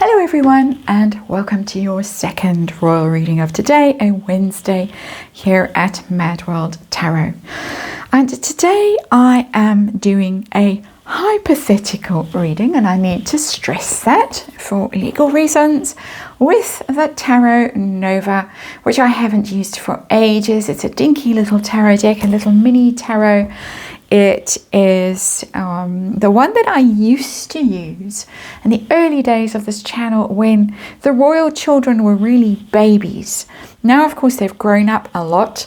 Hello everyone, and welcome to your second royal reading of today, a Wednesday here at MadWorldTarot. And today I am doing a hypothetical reading, and I need to stress that for legal reasons, with the Tarot Nova, which I haven't used for ages. It's a dinky little tarot deck, a little mini tarot. It is the one that I used to use in the early days of this channel when the royal children were really babies. Now, of course, they've grown up a lot,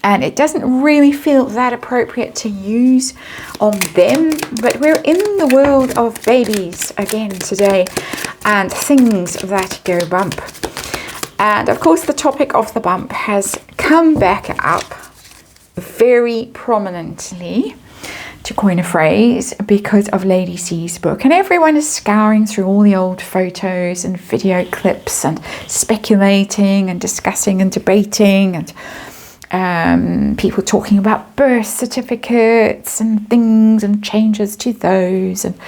and it doesn't really feel that appropriate to use on them. But we're in the world of babies again today, and things that go bump. And of course, the topic of the bump has come back up very prominently, to coin a phrase, because of Lady C's book, and everyone is scouring through all the old photos and video clips and speculating and discussing and debating, and people talking about birth certificates and things and changes to those, and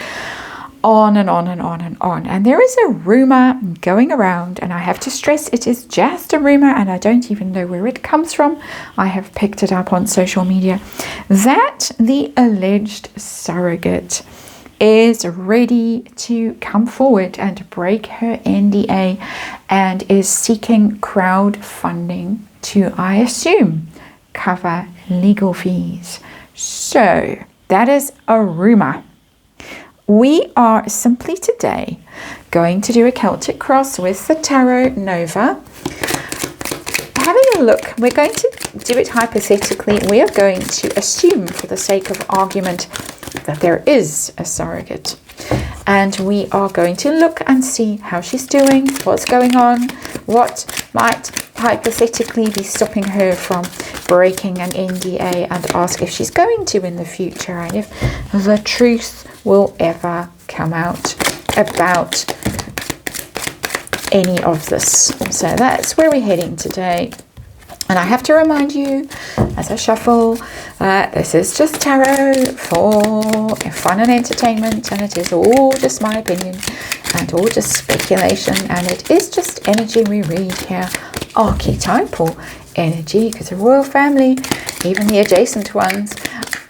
on and on and on and on. And there is a rumor going around, and I have to stress it is just a rumor, and I don't even know where it comes from. I have picked it up on social media, that the alleged surrogate is ready to come forward and break her NDA and is seeking crowdfunding to, I assume, cover legal fees. So that is a rumor. We are simply today going to do a Celtic cross with the Tarot Nova. Having a look, we're going to do it hypothetically. We are going to assume, for the sake of argument, that there is a surrogate. And we are going to look and see how she's doing, what's going on, what might hypothetically be stopping her from breaking an NDA, and ask if she's going to in the future, and if the truth will ever come out about any of this. So that's where we're heading today. And I have to remind you, as I shuffle, that this is just tarot for fun and entertainment, and it is all just my opinion and all just speculation, and it is just energy we read here, archetypal energy, because the royal family, even the adjacent ones,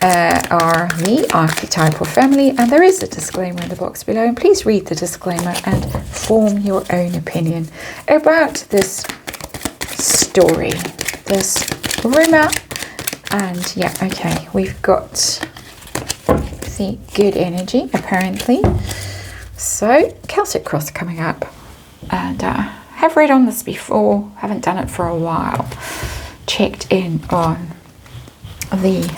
are the archetypal family. And there is a disclaimer in the box below, and please read the disclaimer and form your own opinion about this story, this rumor. And yeah, okay, we've got the good energy apparently. So Celtic cross coming up, and have read on this before, haven't done it for a while. Checked in on the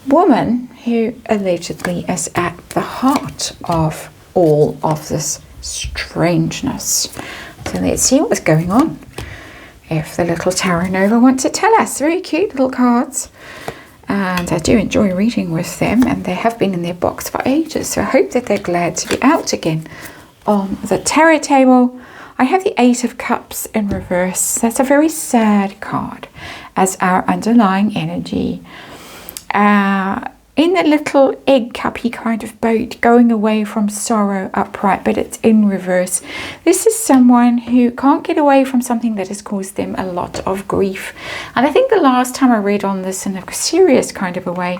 woman who allegedly is at the heart of all of this strangeness. So let's see what's going on. If the little Tarot Nova wants to tell us. Very cute little cards, and I do enjoy reading with them, and they have been in their box for ages, so I hope that they're glad to be out again on the tarot table. I have the Eight of Cups in reverse. That's a very sad card as our underlying energy. In a little egg cuppy kind of boat, going away from sorrow upright, but it's in reverse. This is someone who can't get away from something that has caused them a lot of grief. And I think the last time I read on this in a serious kind of a way,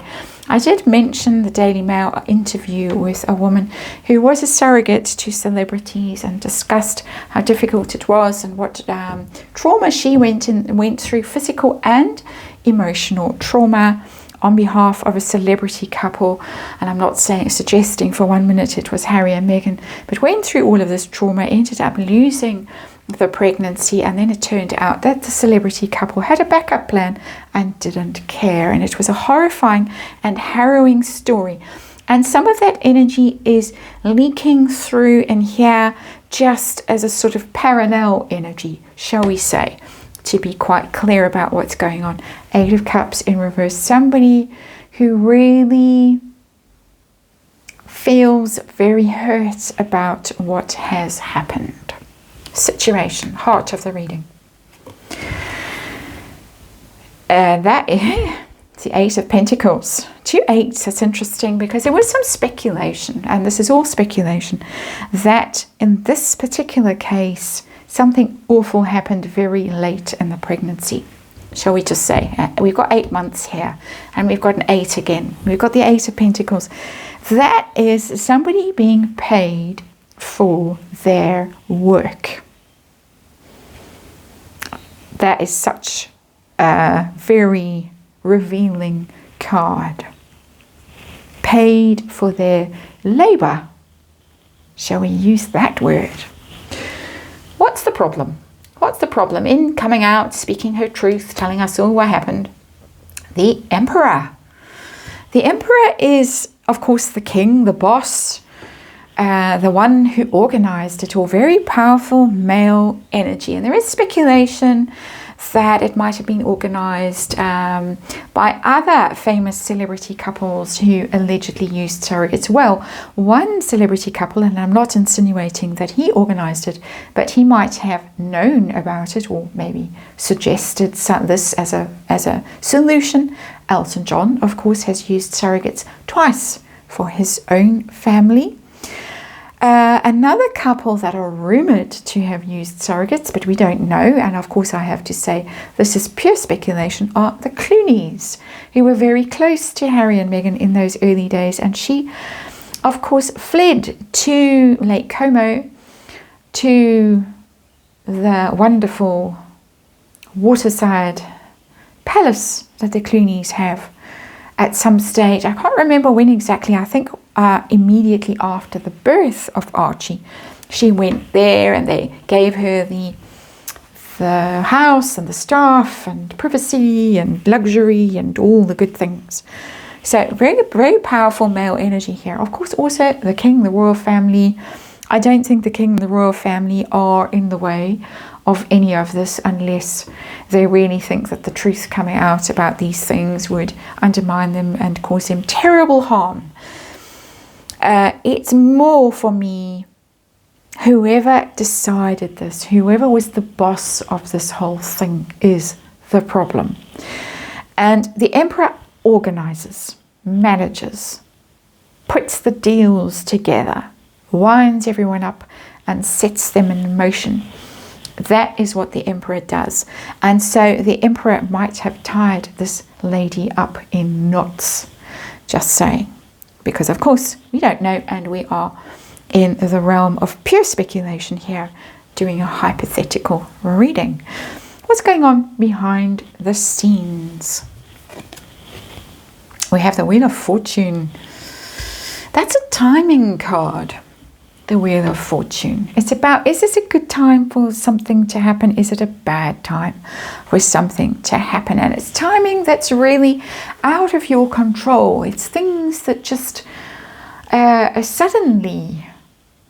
I did mention the Daily Mail interview with a woman who was a surrogate to celebrities, and discussed how difficult it was and what trauma she went through, physical and emotional trauma, on behalf of a celebrity couple. And I'm not suggesting for 1 minute it was Harry and Meghan, but went through all of this trauma, ended up losing the pregnancy, and then it turned out that the celebrity couple had a backup plan and didn't care. And it was a horrifying and harrowing story. And some of that energy is leaking through in here, just as a sort of parallel energy, shall we say, to be quite clear about what's going on. Eight of Cups in reverse. Somebody who really feels very hurt about what has happened. Situation, heart of the reading. That is The Eight of Pentacles. 2 8s, that's interesting because there was some speculation, and this is all speculation, that in this particular case, something awful happened very late in the pregnancy. Shall we just say? We've got 8 months here, and we've got an 8 again. We've got the Eight of Pentacles. That is somebody being paid for their work. That is such a very revealing card. Paid for their labor. Shall we use that word? What's the problem? What's the problem in coming out, speaking her truth, telling us all what happened? The Emperor. The Emperor is, of course, the king, the boss, the one who organized it all. Very powerful male energy. And there is speculation that it might have been organized by other famous celebrity couples who allegedly used surrogates. Well, one celebrity couple, and I'm not insinuating that he organized it, but he might have known about it or maybe suggested this as a solution. Elton John, of course, has used surrogates twice for his own family. Another couple that are rumoured to have used surrogates, but we don't know, and of course I have to say this is pure speculation, are the Clooneys, who were very close to Harry and Meghan in those early days. And she, of course, fled to Lake Como, to the wonderful waterside palace that the Clooneys have at some stage. I can't remember when exactly. I think immediately after the birth of Archie, she went there, and they gave her the house and the staff and privacy and luxury and all the good things. So very, very powerful male energy here. Of course, also the king, the royal family. I don't think the king and the royal family are in the way of any of this, unless they really think that the truth coming out about these things would undermine them and cause them terrible harm. It's more for me, whoever decided this, whoever was the boss of this whole thing is the problem. And the Emperor organizes, manages, puts the deals together, winds everyone up and sets them in motion. That is what the Emperor does. And so the Emperor might have tied this lady up in knots. Just saying. Because of course we don't know, and we are in the realm of pure speculation here, doing a hypothetical reading. What's going on behind the scenes? We have the Wheel of Fortune. That's a timing card. The Wheel of Fortune. It's about, is this a good time for something to happen? Is it a bad time for something to happen? And it's timing that's really out of your control. It's things that just suddenly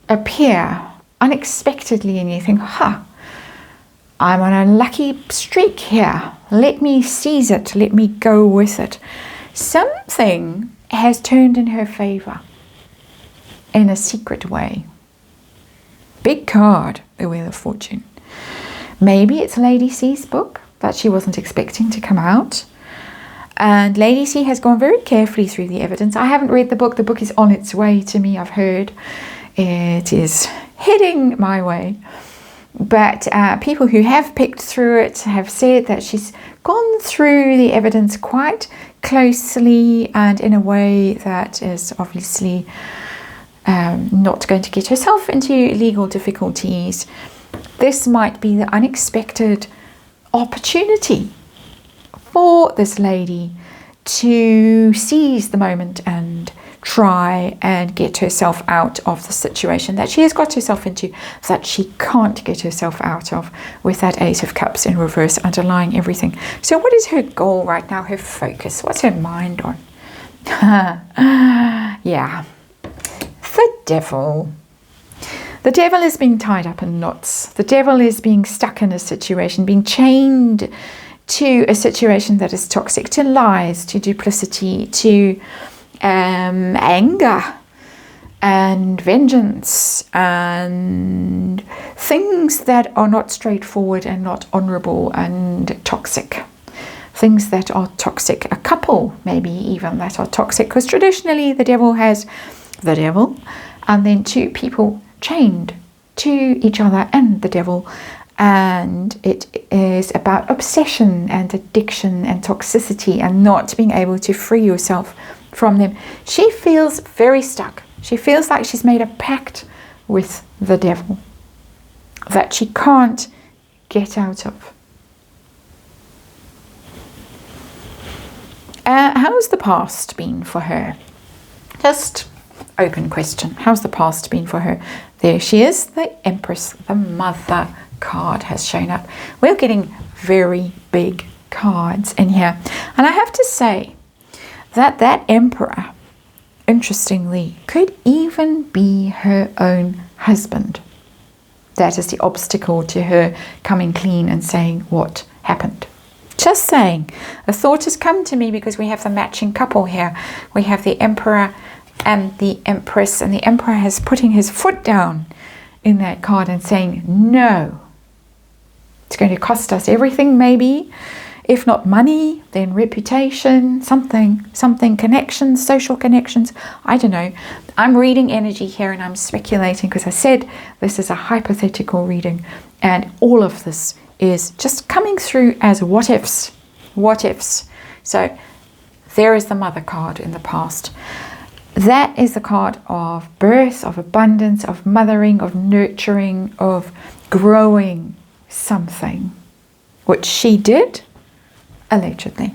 appear unexpectedly, and you think, I'm on a lucky streak here. Let me seize it. Let me go with it. Something has turned in her favor in a secret way. Big card, the Wheel of Fortune. Maybe it's Lady C's book that she wasn't expecting to come out. And Lady C has gone very carefully through the evidence. I haven't read the book. The book is on its way to me, I've heard. It is heading my way. But people who have picked through it have said that she's gone through the evidence quite closely and in a way that is obviously not going to get herself into legal difficulties. This might be the unexpected opportunity for this lady to seize the moment and try and get herself out of the situation that she has got herself into, that she can't get herself out of, with that Eight of Cups in reverse underlying everything. So what is her goal right now, her focus? What's her mind on? Yeah. The devil. The devil is being tied up in knots. The devil is being stuck in a situation, being chained to a situation that is toxic, to lies, to duplicity, to anger and vengeance and things that are not straightforward and not honorable and toxic. things that are toxic, a couple maybe even that are toxic, because traditionally the devil has the devil and then two people chained to each other and the devil, and it is about obsession and addiction and toxicity and not being able to free yourself from them. She feels very stuck. She feels like she's made a pact with the devil that she can't get out of. How's the past been for her? Just open question. How's the past been for her? There she is, the Empress, the Mother card has shown up. We're getting very big cards in here. And I have to say that that Emperor, interestingly, could even be her own husband. That is the obstacle to her coming clean and saying what happened. Just saying. A thought has come to me because we have the matching couple here. We have the Emperor and the Empress, and the Emperor is putting his foot down in that card and saying, no, it's going to cost us everything maybe. If not money, then reputation, something, connections, social connections. I don't know. I'm reading energy here and I'm speculating because I said this is a hypothetical reading, and all of this is just coming through as what ifs. What ifs. So there is the Mother card in the past. That is the card of birth, of abundance, of mothering, of nurturing, of growing something, which she did. Allegedly.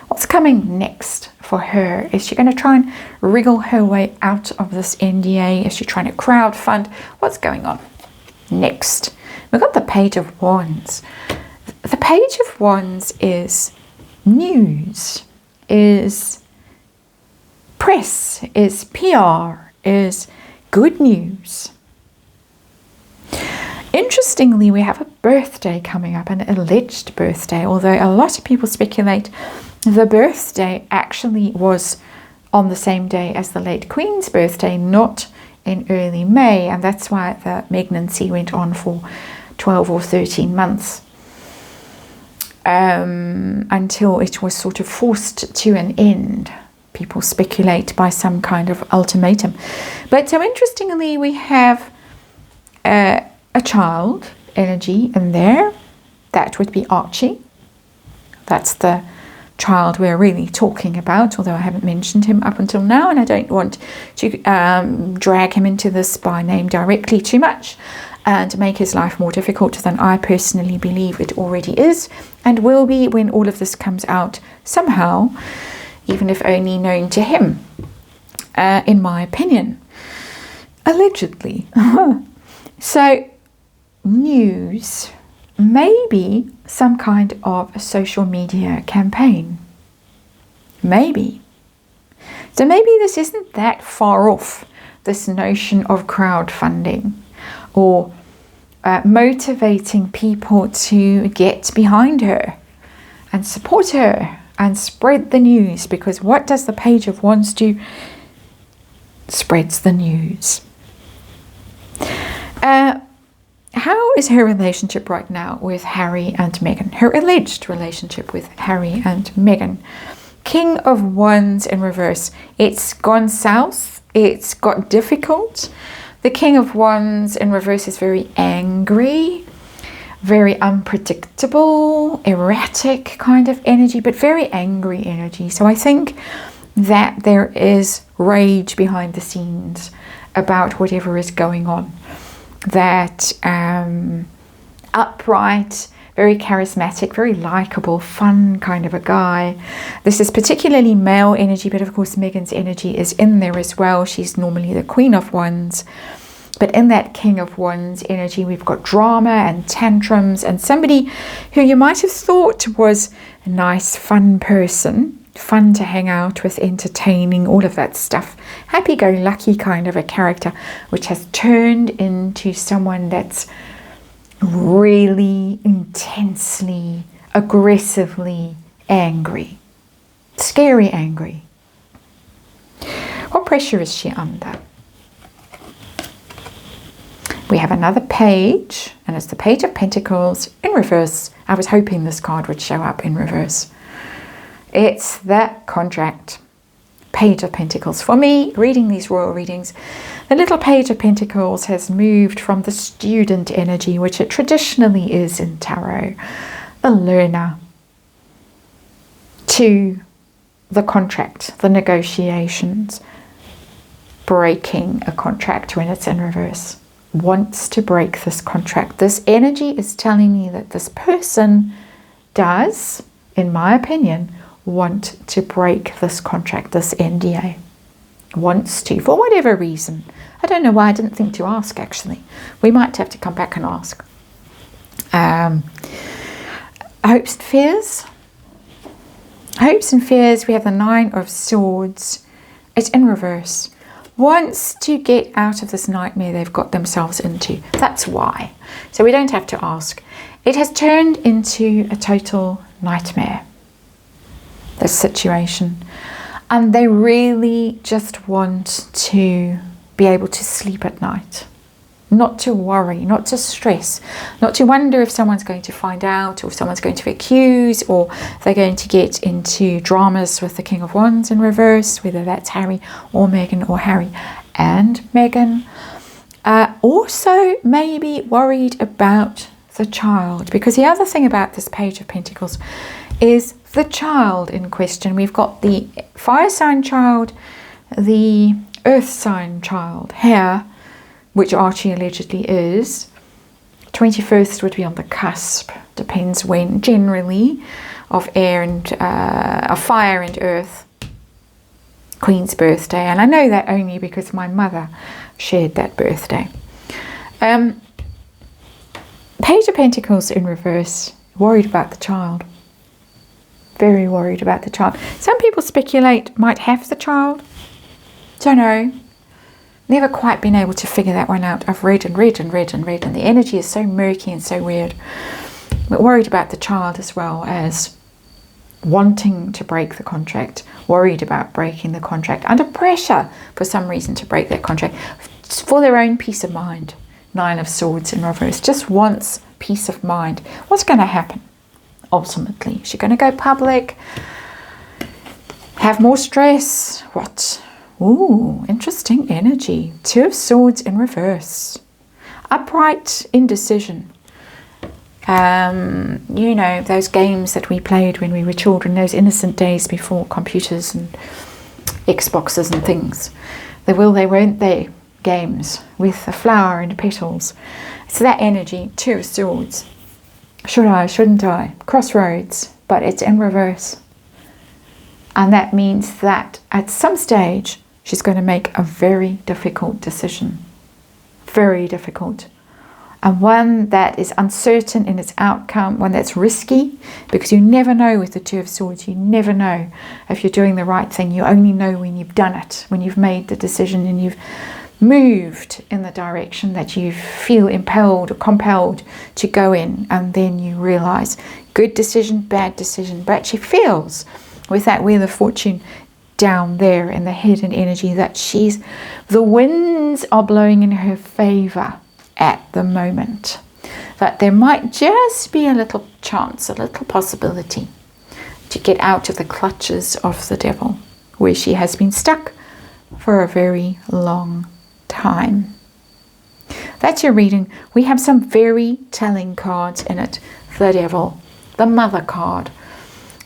What's coming next for her? Is she going to try and wriggle her way out of this NDA? Is she trying to crowdfund? What's going on next? We've got the Page of Wands. The Page of Wands is news, is press, is PR, is good news. Interestingly, we have a birthday coming up, an alleged birthday, although a lot of people speculate the birthday actually was on the same day as the late Queen's birthday, not in early May, and that's why the malignancy went on for 12 or 13 months until it was sort of forced to an end. People speculate by some kind of ultimatum. But so interestingly, we have a child energy in there. That would be Archie. That's the child we're really talking about, although I haven't mentioned him up until now, and I don't want to drag him into this by name directly too much and make his life more difficult than I personally believe it already is and will be when all of this comes out somehow, even if only known to him, in my opinion. Allegedly. So, news, maybe some kind of a social media campaign. Maybe. So maybe this isn't that far off, this notion of crowdfunding or motivating people to get behind her and support her and spread the news, because what does the Page of Wands do? Spreads the news. How is her relationship right now with Harry and Meghan? Her alleged relationship with Harry and Meghan. King of Wands in reverse. It's gone south. It's got difficult. The King of Wands in reverse is very angry, very unpredictable, erratic kind of energy, but very angry energy. So I think that there is rage behind the scenes about whatever is going on. That upright, very charismatic, very likable, fun kind of a guy. This is particularly male energy, but of course Meghan's energy is in there as well. She's normally the Queen of Wands. But in that King of Wands energy, we've got drama and tantrums and somebody who you might have thought was a nice, fun person, fun to hang out with, entertaining, all of that stuff. Happy-go-lucky kind of a character, which has turned into someone that's really intensely, aggressively angry. Scary angry. What pressure is she under? We have another page, and it's the Page of Pentacles in reverse. I was hoping this card would show up in reverse. It's the contract. Page of Pentacles. For me, reading these royal readings, the little Page of Pentacles has moved from the student energy, which it traditionally is in tarot, the learner, to the contract, the negotiations, breaking a contract when it's in reverse. Wants to break this contract. This energy is telling me that this person does, in my opinion, want to break this contract, this NDA. Wants to, for whatever reason. I don't know why. I didn't think to ask, actually. We might have to come back and ask. Hopes and fears. Hopes and fears. We have the 9 of Swords. It's in reverse. Wants to get out of this nightmare they've got themselves into. That's why. So we don't have to ask. It has turned into a total nightmare, this situation. And they really just want to be able to sleep at night. Not to worry, not to stress, not to wonder if someone's going to find out, or if someone's going to accuse, or they're going to get into dramas with the King of Wands in reverse, whether that's Harry or Meghan, or Harry and Meghan. Also maybe worried about the child, because the other thing about this Page of Pentacles is the child in question. We've got the fire sign child, the earth sign child here, which Archie allegedly is. 21st would be on the cusp, depends when, generally, of air and of fire and earth. Queen's birthday, and I know that only because my mother shared that birthday. Page of Pentacles in reverse, worried about the child. Very worried about the child. Some people speculate might have the child. Don't know. Never quite been able to figure that one out. I've read and read and read and read, and the energy is so murky and so weird. But worried about the child as well as wanting to break the contract, worried about breaking the contract, under pressure for some reason to break that contract, for their own peace of mind. 9 of Swords in reverse, just wants peace of mind. What's going to happen ultimately? Is she going to go public? Have more stress? What? Ooh, interesting energy. 2 of Swords in reverse. Upright indecision. You know, those games that we played when we were children, those innocent days before computers and Xboxes and things. They will, they won't they games with a flower and petals. It's that energy. 2 of Swords. Should I, shouldn't I? Crossroads, but it's in reverse. And that means that at some stage, she's going to make a very difficult decision. Very difficult. And one that is uncertain in its outcome, one that's risky, because you never know with the 2 of Swords, you never know if you're doing the right thing. You only know when you've done it, when you've made the decision and you've moved in the direction that you feel impelled or compelled to go in, and then you realize good decision, bad decision. But she feels with that Wheel of Fortune down there in the hidden energy that the winds are blowing in her favor at the moment, that there might just be a little chance, a little possibility to get out of the clutches of the devil, where she has been stuck for a very long time. That's your reading. We have some very telling cards in it. The Devil, the Mother card,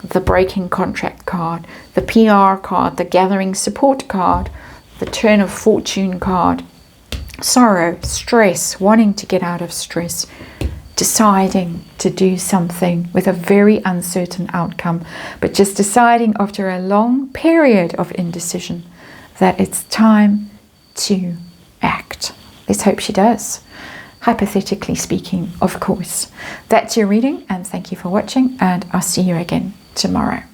the Breaking Contract card, the PR card, the Gathering Support card, the Turn of Fortune card, sorrow, stress, wanting to get out of stress, deciding to do something with a very uncertain outcome, but just deciding after a long period of indecision that it's time to act. Let's hope she does. Hypothetically speaking, of course. That's your reading, and thank you for watching, and I'll see you again tomorrow.